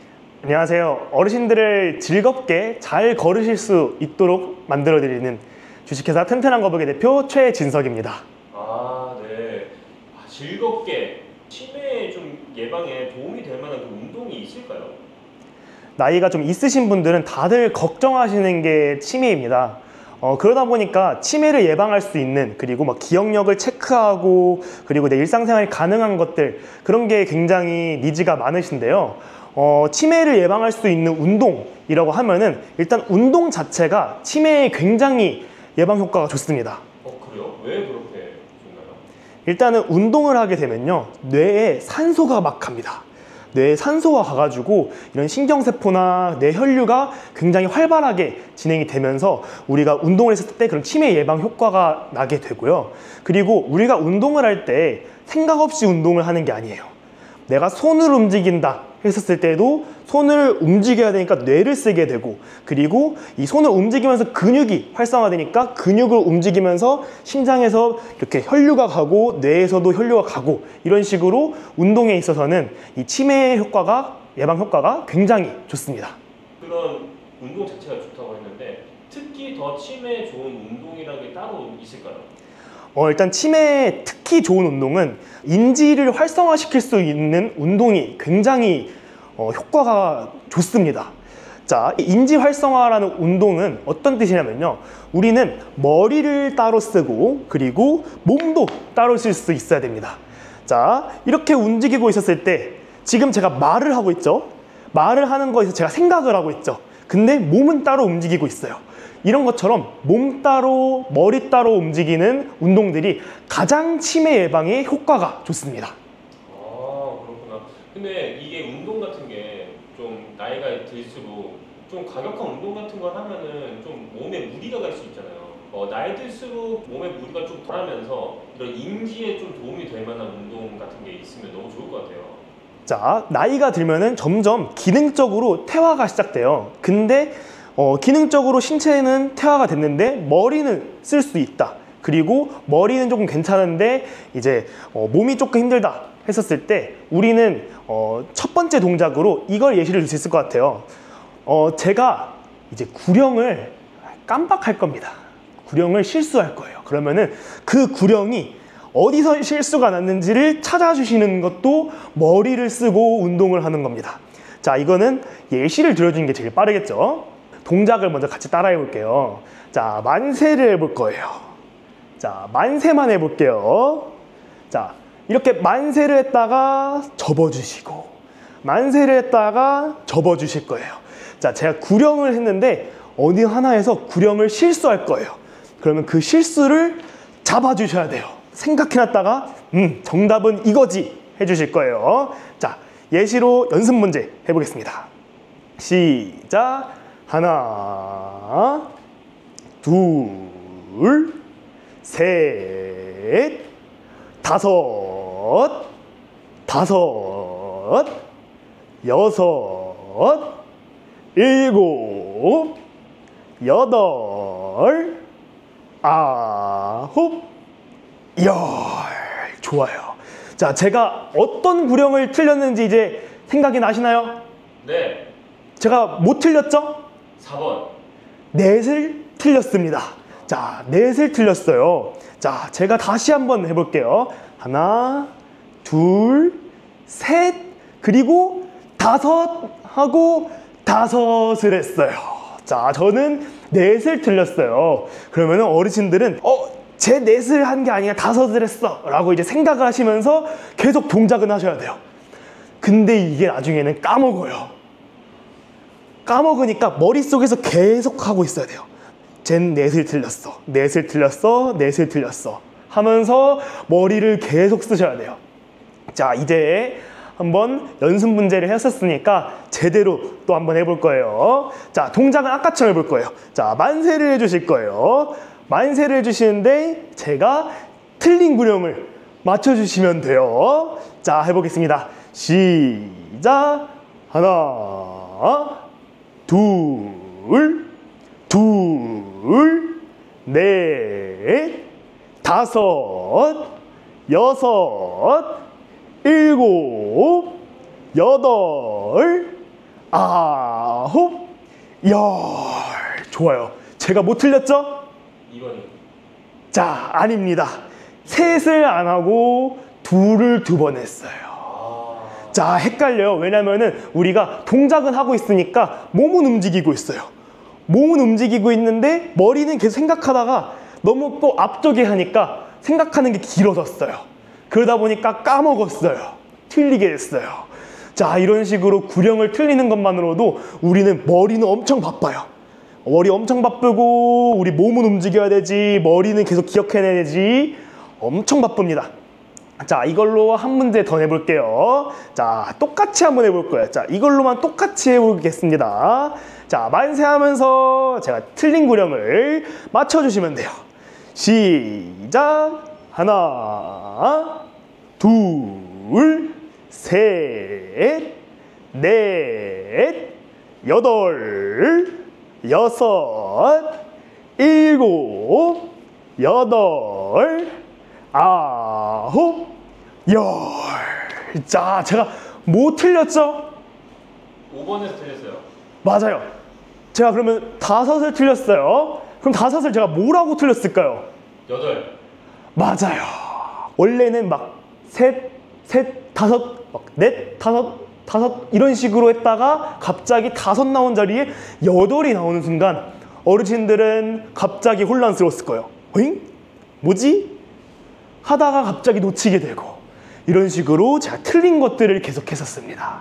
안녕하세요. 어르신들을 즐겁게 잘 걸으실 수 있도록 만들어드리는 주식회사 튼튼한 거북이 대표 최진석입니다. 네. 즐겁게 치매 좀 예방에 도움이 될 만한 그 운동이 있을까요? 나이가 좀 있으신 분들은 다들 걱정하시는 게 치매입니다. 그러다 보니까 치매를 예방할 수 있는, 그리고 막 기억력을 체크하고, 그리고 내 일상생활이 가능한 것들, 그런 게 굉장히 니즈가 많으신데요. 치매를 예방할 수 있는 운동이라고 하면은 일단 운동 자체가 치매에 굉장히 예방 효과가 좋습니다. 그래요? 왜 그렇게 좋나요? 일단은 운동을 하게 되면요, 뇌에 산소가 막 갑니다. 뇌에 산소가 가가지고 이런 신경세포나 뇌 혈류가 굉장히 활발하게 진행이 되면서 우리가 운동을 했을 때 그런 치매 예방 효과가 나게 되고요. 그리고 우리가 운동을 할 때 생각 없이 운동을 하는 게 아니에요. 내가 손을 움직인다 했었을 때도 손을 움직여야 되니까 뇌를 쓰게 되고, 그리고 이 손을 움직이면서 근육이 활성화되니까 근육을 움직이면서 심장에서 이렇게 혈류가 가고 뇌에서도 혈류가 가고, 이런 식으로 운동에 있어서는 이 치매 효과가, 예방 효과가 굉장히 좋습니다. 그런 운동 자체가 좋다고 했는데 특히 더 치매에 좋은 운동이라는 게 따로 있을까요? 일단 치매에 특히 좋은 운동은 인지를 활성화시킬 수 있는 운동이 굉장히 효과가 좋습니다. 자, 인지 활성화라는 운동은 어떤 뜻이냐면요, 우리는 머리를 따로 쓰고 그리고 몸도 따로 쓸 수 있어야 됩니다. 자, 이렇게 움직이고 있었을 때 지금 제가 말을 하고 있죠. 말을 하는 거에서 제가 생각을 하고 있죠. 근데 몸은 따로 움직이고 있어요. 이런 것처럼 몸 따로 머리 따로 움직이는 운동들이 가장 치매 예방에 효과가 좋습니다. 그렇구나. 근데 이게 운동 같은 게 좀 나이가 들수록 좀 과격한 운동 같은 걸 하면은 좀 몸에 무리가 갈 수 있잖아요. 나이 들수록 몸에 무리가 좀 덜하면서 이런 인지에 좀 도움이 될 만한 운동 같은 게 있으면 너무 좋을 것 같아요. 자, 나이가 들면은 점점 기능적으로 퇴화가 시작돼요. 근데 기능적으로 신체는 퇴화가 됐는데 머리는 쓸 수 있다. 그리고 머리는 조금 괜찮은데 이제 몸이 조금 힘들다 했었을 때 우리는 첫 번째 동작으로 이걸 예시를 들 수 있을 것 같아요. 제가 이제 구령을 깜빡할 겁니다. 구령을 실수할 거예요. 그러면은 그 구령이 어디서 실수가 났는지를 찾아주시는 것도 머리를 쓰고 운동을 하는 겁니다. 자, 이거는 예시를 들어주는 게 제일 빠르겠죠. 동작을 먼저 같이 따라해 볼게요. 자, 만세를 해볼 거예요. 자, 만세만 해볼게요. 자, 이렇게 만세를 했다가 접어주시고, 만세를 했다가 접어주실 거예요. 자, 제가 구령을 했는데 어디 하나에서 구령을 실수할 거예요. 그러면 그 실수를 잡아주셔야 돼요. 생각해놨다가 정답은 이거지 해주실 거예요. 자, 예시로 연습 문제 해보겠습니다. 시작. 하나, 둘, 셋, 다섯, 여섯, 일곱, 여덟, 아홉, 열. 좋아요. 자, 제가 어떤 구령을 틀렸는지 이제 생각이 나시나요? 네. 제가 뭐 틀렸죠? 4번. 넷을 틀렸습니다. 자, 넷을 틀렸어요. 자, 제가 다시 한번 해볼게요. 하나, 둘, 셋, 그리고 다섯 하고 다섯을 했어요. 자, 저는 넷을 틀렸어요. 그러면 어르신들은 제 넷을 한 게 아니라 다섯을 했어 라고 이제 생각을 하시면서 계속 동작은 하셔야 돼요. 근데 이게 나중에는 까먹어요. 까먹으니까 머릿속에서 계속 하고 있어야 돼요. 쟨 넷을 틀렸어, 넷을 틀렸어, 넷을 틀렸어 하면서 머리를 계속 쓰셔야 돼요. 자, 이제 한번 연습 문제를 했었으니까 제대로 또 한번 해볼 거예요. 자, 동작은 아까처럼 해볼 거예요. 자, 만세를 해주실 거예요. 만세를 해주시는데 제가 틀린 구령을 맞춰주시면 돼요. 자, 해보겠습니다. 시작. 하나, 둘, 넷, 다섯, 여섯, 일곱, 여덟, 아홉, 열. 좋아요. 제가 뭐 틀렸죠? 2번이요. 자, 아닙니다. 셋을 안 하고 둘을 두 번 했어요. 자, 헷갈려요. 왜냐면은 우리가 동작은 하고 있으니까 몸은 움직이고 있어요. 몸은 움직이고 있는데 머리는 계속 생각하다가 너무 또 앞쪽에 하니까 생각하는 게 길어졌어요. 그러다 보니까 까먹었어요. 틀리게 됐어요. 자, 이런 식으로 구령을 틀리는 것만으로도 우리는 머리는 엄청 바빠요. 머리 엄청 바쁘고 우리 몸은 움직여야 되지, 머리는 계속 기억해내야 되지. 엄청 바쁩니다. 자, 이걸로 한 문제 더 내볼게요. 자, 똑같이 한번 해볼 거예요. 자, 이걸로만 똑같이 해보겠습니다. 자, 만세하면서 제가 틀린 구령을 맞춰주시면 돼요. 시작. 하나, 둘, 셋, 넷, 여덟, 여섯, 일곱, 여덟, 아홉, 열. 자, 제가 뭐 틀렸죠? 5번에서 틀렸어요. 맞아요. 제가 그러면 다섯을 틀렸어요. 그럼 다섯을 제가 뭐라고 틀렸을까요? 8. 맞아요. 원래는 막 셋, 다섯, 막 넷, 다섯 이런 식으로 했다가 갑자기 다섯 나온 자리에 여덟이 나오는 순간 어르신들은 갑자기 혼란스러웠을 거예요. 어잉? 뭐지? 하다가 갑자기 놓치게 되고 이런 식으로 제가 틀린 것들을 계속 했었습니다.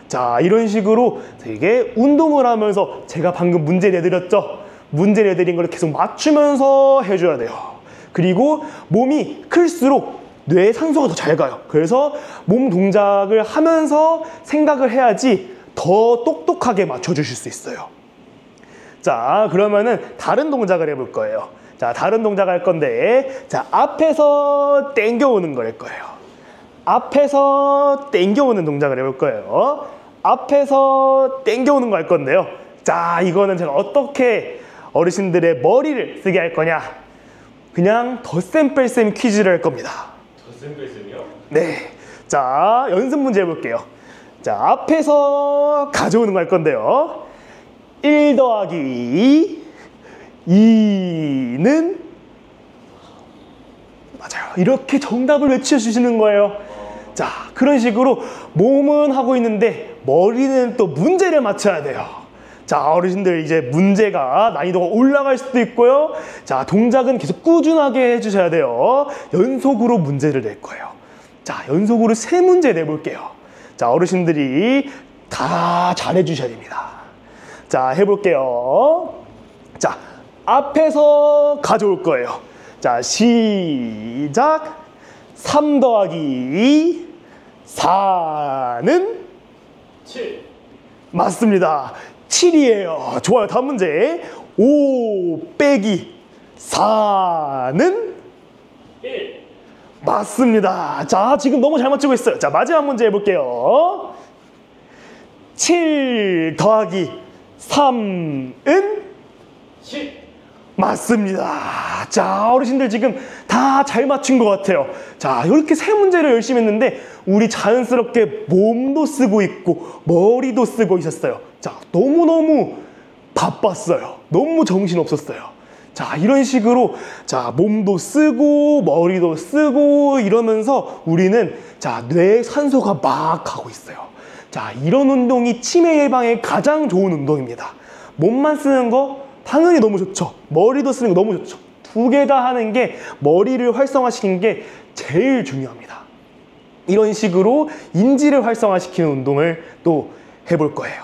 자, 이런 식으로 되게 운동을 하면서 제가 방금 문제 내드렸죠? 문제 내드린 걸 계속 맞추면서 해줘야 돼요. 그리고 몸이 클수록 뇌에 산소가 더 잘 가요. 그래서 몸 동작을 하면서 생각을 해야지 더 똑똑하게 맞춰주실 수 있어요. 자, 그러면은 다른 동작을 해볼 거예요. 자, 다른 동작 할 건데, 자, 앞에서 당겨오는 걸 할 거예요. 앞에서 당겨오는 동작을 해볼 거예요. 앞에서 당겨오는 거 할 건데요. 자, 이거는 제가 어떻게 어르신들의 머리를 쓰게 할 거냐? 그냥 덧셈 뺄셈 퀴즈를 할 겁니다. 덧셈 뺄셈이요? 네. 자, 연습 문제 해볼게요. 자, 앞에서 가져오는 거 할 건데요. 1 더하기 2는 맞아요. 이렇게 정답을 외쳐주시는 거예요. 자, 그런 식으로 몸은 하고 있는데 머리는 또 문제를 맞춰야 돼요. 자, 어르신들 이제 문제가 난이도가 올라갈 수도 있고요. 자, 동작은 계속 꾸준하게 해주셔야 돼요. 연속으로 문제를 낼 거예요. 자, 연속으로 3문제 내볼게요. 자, 어르신들이 다 잘해주셔야 됩니다. 자, 해볼게요. 자, 앞에서 가져올 거예요. 자, 시작. 3 더하기 4는 7. 맞습니다. 7이에요. 좋아요. 다음 문제. 5 빼기 4는 1. 맞습니다. 자, 지금 너무 잘 맞추고 있어요. 자, 마지막 문제 해볼게요. 7 더하기 3은 10. 맞습니다. 자, 어르신들 지금 다 잘 맞춘 것 같아요. 자, 이렇게 3문제를 열심히 했는데 우리 자연스럽게 몸도 쓰고 있고 머리도 쓰고 있었어요. 자, 너무너무 바빴어요. 너무 정신없었어요. 자, 이런 식으로 자, 몸도 쓰고 머리도 쓰고 이러면서 우리는 자, 뇌에 산소가 막 가고 있어요. 자, 이런 운동이 치매 예방에 가장 좋은 운동입니다. 몸만 쓰는 거 당연히 너무 좋죠. 머리도 쓰는 거 너무 좋죠. 2개 다 하는 게 머리를 활성화시키는 게 제일 중요합니다. 이런 식으로 인지를 활성화시키는 운동을 또 해볼 거예요.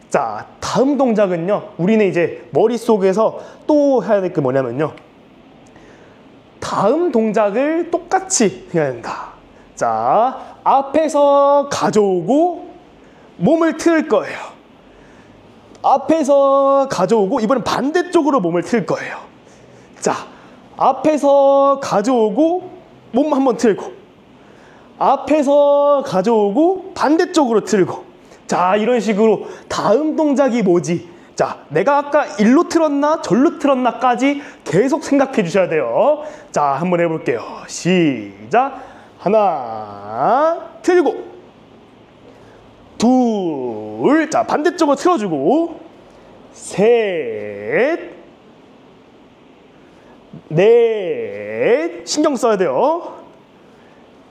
자, 다음 동작은요. 우리는 이제 머릿속에서 또 해야 될 게 뭐냐면요. 다음 동작을 똑같이 해야 된다. 자, 앞에서 가져오고 몸을 틀 거예요. 앞에서 가져오고 이번엔 반대쪽으로 몸을 틀 거예요. 자, 앞에서 가져오고 몸 한번 틀고 앞에서 가져오고 반대쪽으로 틀고 자, 이런 식으로 다음 동작이 뭐지? 자, 내가 아까 일로 틀었나 절로 틀었나까지 계속 생각해 주셔야 돼요. 자, 한번 해볼게요. 시작. 하나 틀고 둘, 자, 반대쪽으로 틀어주고 셋, 넷, 신경 써야 돼요.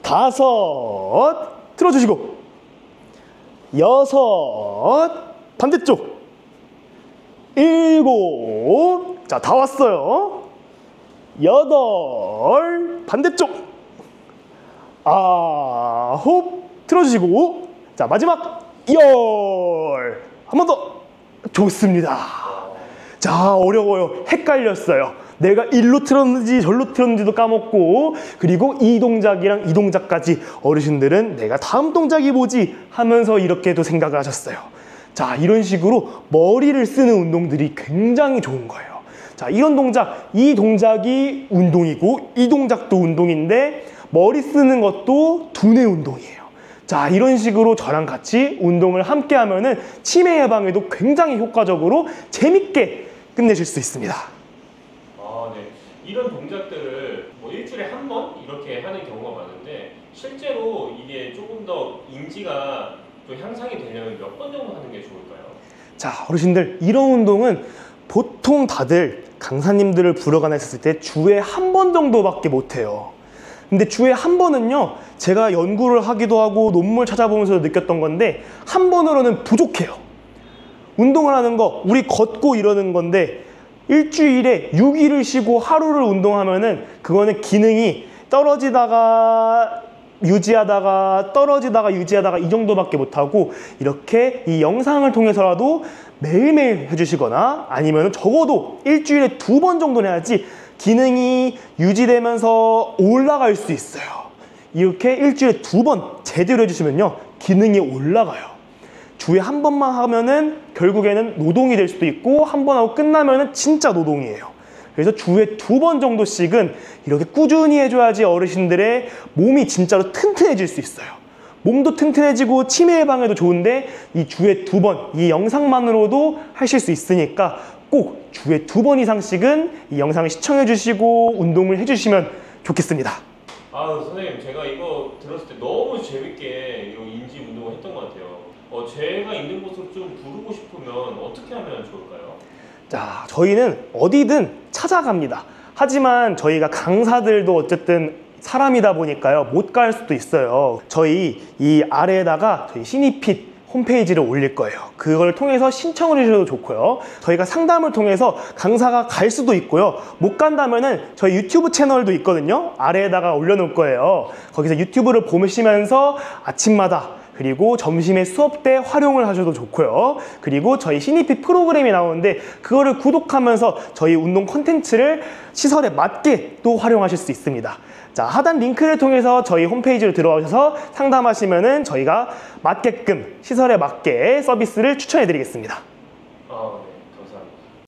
5, 틀어주시고 6, 반대쪽 7, 자, 다 왔어요. 8, 반대쪽 9, 틀어주시고 자, 마지막 10, 한 번 더. 좋습니다. 자, 어려워요. 헷갈렸어요. 내가 일로 틀었는지 절로 틀었는지도 까먹고 그리고 이 동작이랑 이 동작까지 어르신들은 내가 다음 동작이 뭐지 하면서 이렇게도 생각을 하셨어요. 자, 이런 식으로 머리를 쓰는 운동들이 굉장히 좋은 거예요. 자, 이런 동작, 이 동작이 운동이고 이 동작도 운동인데 머리 쓰는 것도 두뇌 운동이에요. 자, 이런 식으로 저랑 같이 운동을 함께 하면은 치매 예방에도 굉장히 효과적으로 재밌게 끝내실 수 있습니다. 아, 네. 이런 동작들을 뭐 일주일에 한 번 이렇게 하는 경우가 많은데 실제로 이게 조금 더 인지가 또 향상이 되려면 몇 번 정도 하는 게 좋을까요? 자, 어르신들 이런 운동은 보통 다들 강사님들을 불러가나 했을 때 주에 한 번 정도밖에 못해요. 근데 주에 한 번은요, 제가 연구를 하기도 하고 논문 찾아보면서 느꼈던 건데 한 번으로는 부족해요. 운동을 하는 거, 우리 걷고 이러는 건데 일주일에 6일을 쉬고 하루를 운동하면은 그거는 기능이 떨어지다가 유지하다가 떨어지다가 유지하다가 이 정도밖에 못하고 이렇게 이 영상을 통해서라도 매일매일 해주시거나 아니면 적어도 일주일에 2번 정도는 해야지 기능이 유지되면서 올라갈 수 있어요. 이렇게 일주일에 2번 제대로 해주시면요 기능이 올라가요. 주에 한 번만 하면은 결국에는 노동이 될 수도 있고 한 번 하고 끝나면은 진짜 노동이에요. 그래서 주에 2번 정도씩은 이렇게 꾸준히 해줘야지 어르신들의 몸이 진짜로 튼튼해질 수 있어요. 몸도 튼튼해지고 치매 예방에도 좋은데 이 주에 2번, 이 영상만으로도 하실 수 있으니까 꼭 주에 2번 이상씩은 이 영상을 시청해 주시고 운동을 해주시면 좋겠습니다. 아, 선생님, 제가 이거 들었을 때 너무 재밌게 이 인지 운동을 했던 것 같아요. 제가 있는 곳으로 좀 부르고 싶으면 어떻게 하면 좋을까요? 자, 저희는 어디든 찾아갑니다. 하지만 저희가 강사들도 어쨌든 사람이다 보니까요 못 갈 수도 있어요. 저희 이 아래에다가 저희 시니핏 홈페이지를 올릴 거예요. 그걸 통해서 신청을 해주셔도 좋고요. 저희가 상담을 통해서 강사가 갈 수도 있고요. 못 간다면은 저희 유튜브 채널도 있거든요. 아래에다가 올려놓을 거예요. 거기서 유튜브를 보시면서 아침마다 그리고 점심에 수업 때 활용을 하셔도 좋고요. 그리고 저희 시니피 프로그램이 나오는데 그거를 구독하면서 저희 운동 콘텐츠를 시설에 맞게 또 활용하실 수 있습니다. 자, 하단 링크를 통해서 저희 홈페이지로 들어오셔서 상담하시면은 저희가 맞게끔 시설에 맞게 서비스를 추천해 드리겠습니다.